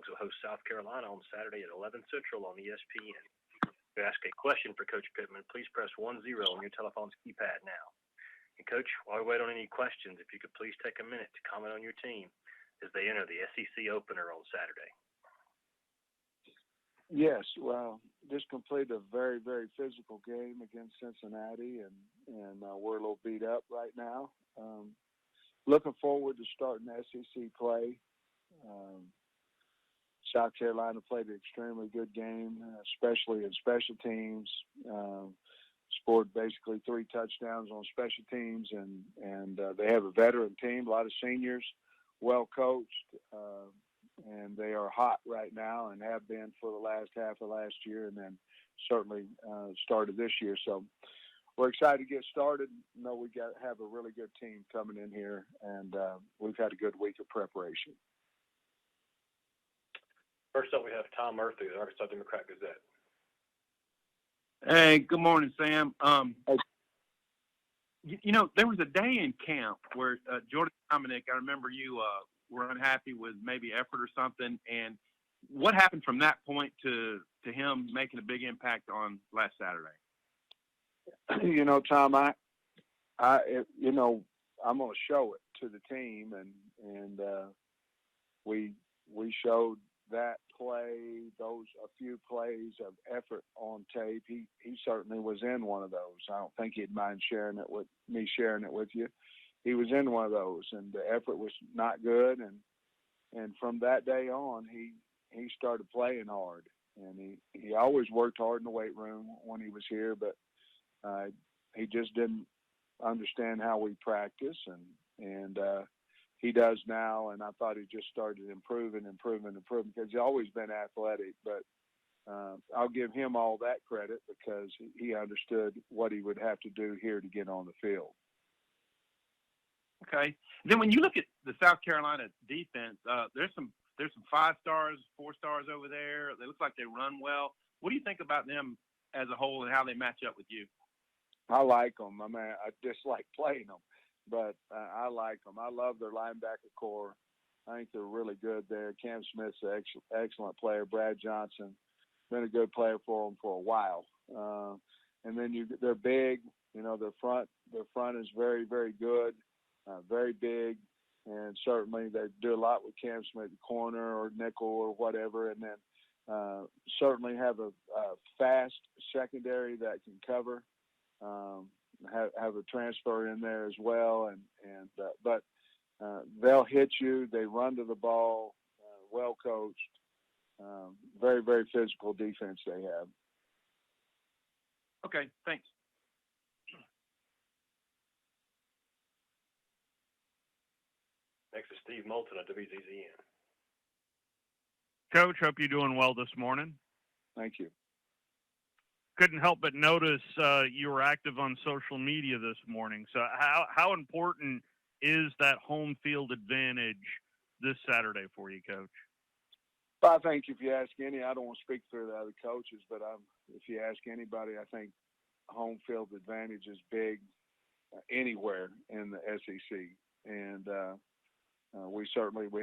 Bulldogs will host South Carolina on Saturday at 11 Central on ESPN. To ask a question for Coach Pittman, please press 10 on your telephone's keypad now. And Coach, while we wait on any questions, if you could please take a minute to comment on your team as they enter the SEC opener on Saturday. Yes, well, just completed a very, very physical game against Cincinnati, and we're a little beat up right now. Looking forward to starting SEC play. South Carolina played an extremely good game, especially in special teams. Scored basically 3 touchdowns on special teams, and they have a veteran team, a lot of seniors, well coached, and they are hot right now and have been for the last half of last year, and then certainly started this year. So we're excited to get started. Know we have a really good team coming in here, and we've had a good week of preparation. First up, we have Tom Murphy, the Arkansas Democrat-Gazette. Hey, good morning, Sam. Hey. There was a day in camp where Jordan Dominic, I remember you were unhappy with maybe effort or something, and what happened from that point to him making a big impact on last Saturday? Tom, I'm going to show it to the team, and we showed that play, a few plays of effort on tape. He certainly was in one of those. I don't think he'd mind sharing it with you. He was in one of those, and the effort was not good. And from that day on, he started playing hard, and he always worked hard in the weight room when he was here, but he just didn't understand how we practice, and he does now, and I thought he just started improving because he's always been athletic. But I'll give him all that credit because he understood what he would have to do here to get on the field. Okay. Then when you look at the South Carolina defense, there's some 5 stars, 4 stars over there. They look like they run well. What do you think about them as a whole and how they match up with you? I like them. I mean, I dislike playing them, but I like them. I love their linebacker core. I think they're really good there. Cam Smith's an excellent player. Brad Johnson, been a good player for them for a while. And then they're big. Their front is very, very good, very big, and certainly they do a lot with Cam Smith, corner or nickel or whatever. And then certainly have a fast secondary that can cover. Have a transfer in there as well, but they'll hit you. They run to the ball, well coached, very, very physical defense they have. Okay, thanks. Next is Steve Moulton at WZZN. Coach, hope you're doing well this morning. Thank you. Couldn't help but notice you were active on social media this morning. So how important is that home field advantage this Saturday for you, Coach? I think if you ask any, I don't want to speak for the other coaches, but if you ask anybody, I think home field advantage is big anywhere in the SEC. And we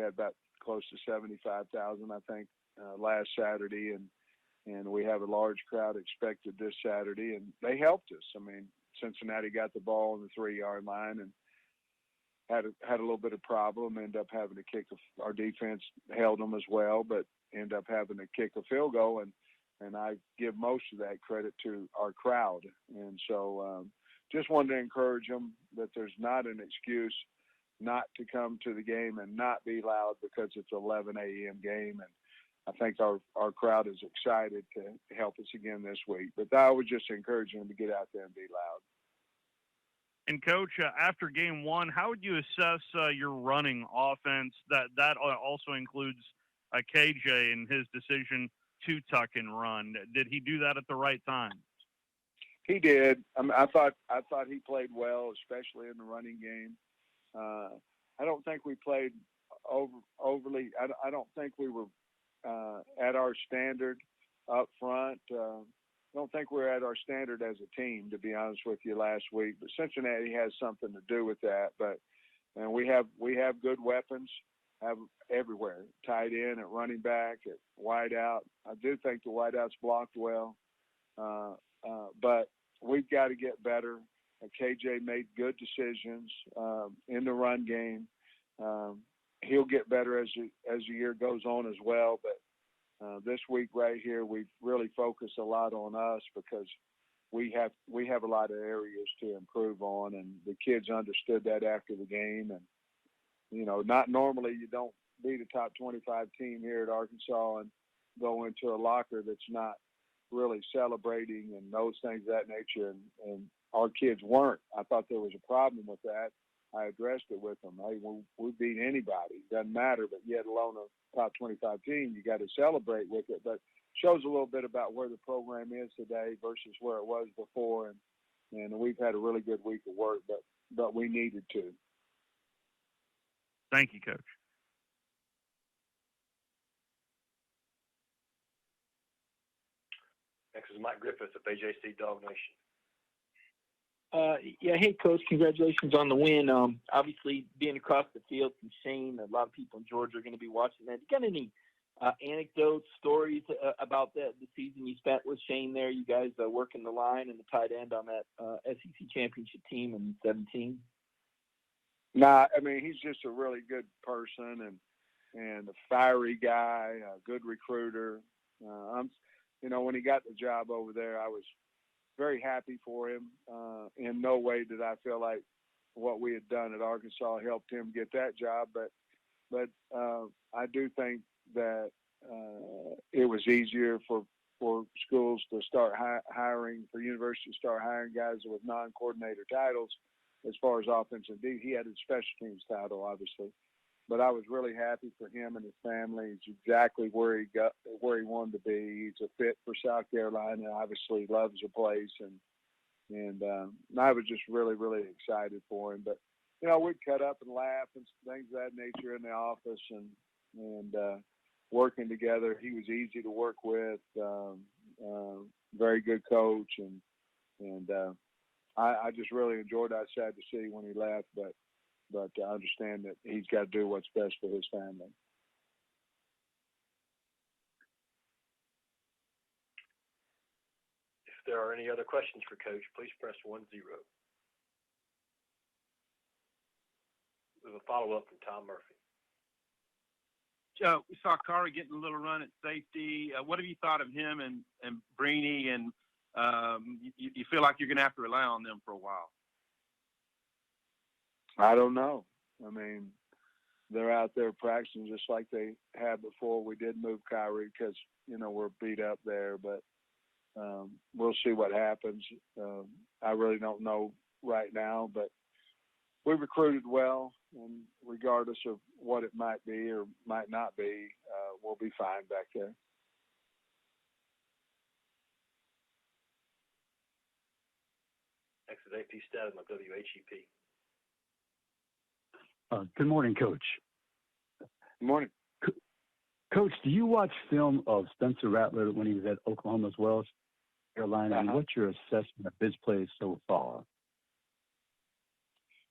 had about close to 75,000, I think, last Saturday, and we have a large crowd expected this Saturday, and they helped us. I mean, Cincinnati got the ball on the 3-yard line and had a little bit of problem. Ended up having to kick. Our defense held them as well, but ended up having to kick a field goal, and I give most of that credit to our crowd. And so, just wanted to encourage them that there's not an excuse not to come to the game and not be loud because it's 11 a.m. game. And I think our crowd is excited to help us again this week. But I would just encourage them to get out there and be loud. And, Coach, after Game 1, how would you assess your running offense? That also includes KJ and his decision to tuck and run. Did he do that at the right time? He did. I thought he played well, especially in the running game. I don't think we played overly. I don't think we were at our standard up front. I don't think we're at our standard as a team, to be honest with you, last week. But Cincinnati has something to do with that. And we have good weapons. have everywhere, tight end, at running back, at wide out. I do think the wide out's blocked well, but we've got to get better. KJ made good decisions in the run game. He'll get better as the year goes on as well. But this week right here, we've really focused a lot on us because we have a lot of areas to improve on, and the kids understood that after the game. And not normally you don't beat a top 25 team here at Arkansas and go into a locker that's not really celebrating and those things of that nature. And our kids weren't. I thought there was a problem with that. I addressed it with them. Hey, we beat anybody. Doesn't matter, but yet alone a top 25 team, you got to celebrate with it. But shows a little bit about where the program is today versus where it was before. And we've had a really good week of work, but we needed to. Thank you, Coach. Next is Mike Griffith of AJC Dog Nation. Yeah, hey, Coach, congratulations on the win. Obviously, being across the field from Shane, a lot of people in Georgia are going to be watching that. You got any anecdotes, stories about the season you spent with Shane there? You guys working the line and the tight end on that SEC championship team in 2017? Nah, I mean, he's just a really good person and a fiery guy, a good recruiter. When he got the job over there, I was very happy for him. In no way did I feel like what we had done at Arkansas helped him get that job, but I do think that it was easier for schools to start hiring, for universities to start hiring guys with non-coordinator titles as far as offense and defense. He had his special teams title, obviously, but I was really happy for him and his family. He's exactly where he wanted to be. He's a fit for South Carolina. Obviously, loves the place, and I was just really, really excited for him. But we'd cut up and laugh and things of that nature in the office, and working together. He was easy to work with. Very good coach, and I just really enjoyed it. I was sad to see when he left, but I understand that he's got to do what's best for his family. If there are any other questions for Coach, please press 1-0. We have a follow-up from Tom Murphy. We saw Kari getting a little run at safety. What have you thought of him and Breeny? And you feel like you're going to have to rely on them for a while? I don't know. I mean, they're out there practicing just like they had before. We did move Kyrie because, we're beat up there, but we'll see what happens. I really don't know right now, but we recruited well, and regardless of what it might be or might not be, we'll be fine back there. Next is AP Stedham of WHEP. Good morning, Coach. Good morning. Coach, do you watch film of Spencer Rattler when he was at Oklahoma as well as Carolina? And what's your assessment of his play so far?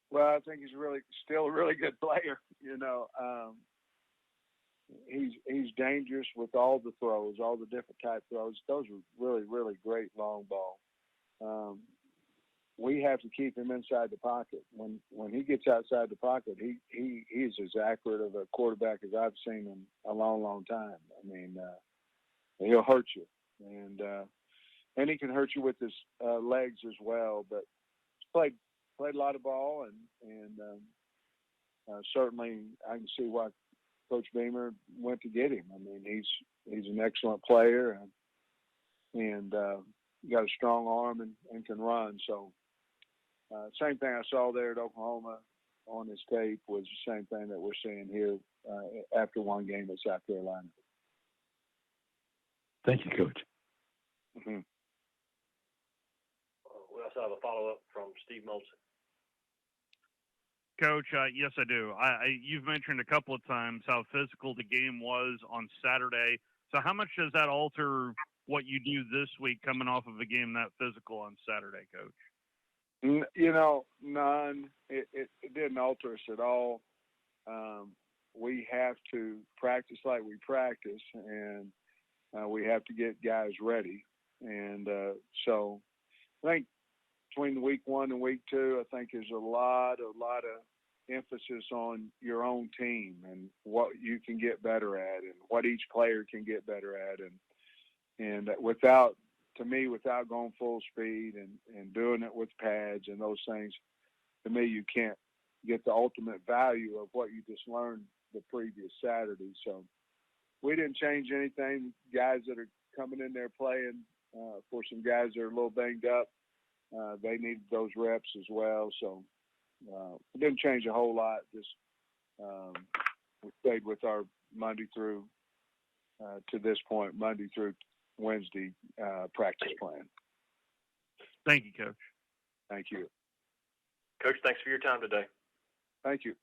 Well, I think he's still a really good player. He's dangerous with all the throws, all the different type throws. Those are really, really great long ball. We have to keep him inside the pocket. When he gets outside the pocket, he is as accurate of a quarterback as I've seen in a long, long time. I mean, he'll hurt you, and he can hurt you with his legs as well. But played a lot of ball, and certainly I can see why Coach Beamer went to get him. I mean, he's an excellent player, and got a strong arm and can run. So same thing I saw there at Oklahoma on his tape was the same thing that we're seeing here after one game at South Carolina. Thank you, Coach. Mm-hmm. We also have a follow-up from Steve Molson. Coach, yes, I do. You've mentioned a couple of times how physical the game was on Saturday. So how much does that alter what you do this week coming off of a game that physical on Saturday, Coach? None. It didn't alter us at all. we have to practice like we practice, and we have to get guys ready. And so I think between week 1 and week 2, I think there's a lot of emphasis on your own team and what you can get better at and what each player can get better at. And without going full speed and doing it with pads and those things, to me, you can't get the ultimate value of what you just learned the previous Saturday. So we didn't change anything. Guys that are coming in there playing, for some guys that are a little banged up, they needed those reps as well. So it didn't change a whole lot. Just we stayed with our Monday through to this point, Monday through Wednesday practice plan. Thank you, Coach. Thank you. Coach, thanks for your time today. Thank you.